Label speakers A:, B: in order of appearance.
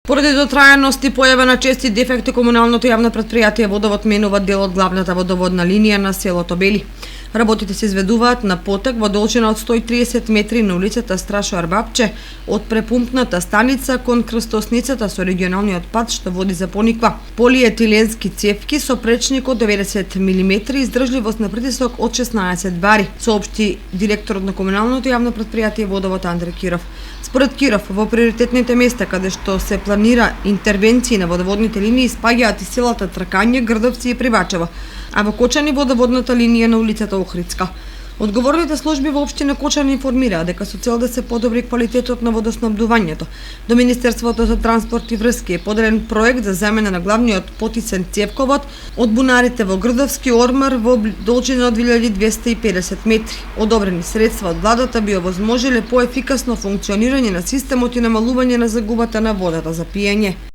A: Поради дотрајаност и појава на чести дефекти, комуналното јавно предпријатие Водовод менува дел од главната водоводна линија на селото Бели. Работите се изведуваат на потек во должина од 130 метри на улицата Страшо Арбапче, од препумпната станица кон крстосницата со регионалниот пат што води за Пониква. Полиетиленски цевки со пречник од 90 мм и издржливост на притисок од 16 бари, соопшти директорот на комуналното јавно предпријатие Водовод Андре Киров. Според Киров, во приоритетните места каде што се планира интервенции на водоводните линии спаѓаат и селата Тркање, Грдовци и Привачево, а во Кочани водоводната линија на улицата Охридска. Одговорните служби во општина Кочани информираа дека со цел да се подобри квалитетот на водоснабдувањето, до Министерството за транспорт и врски е поделен проект за замена на главниот потисен цевковод од бунарите во Грдовски ормар во должина од 2250 метри. Одобрени средства од владата би овозможиле поефикасно функционирање на системот и намалување на загубата на водата за пиење.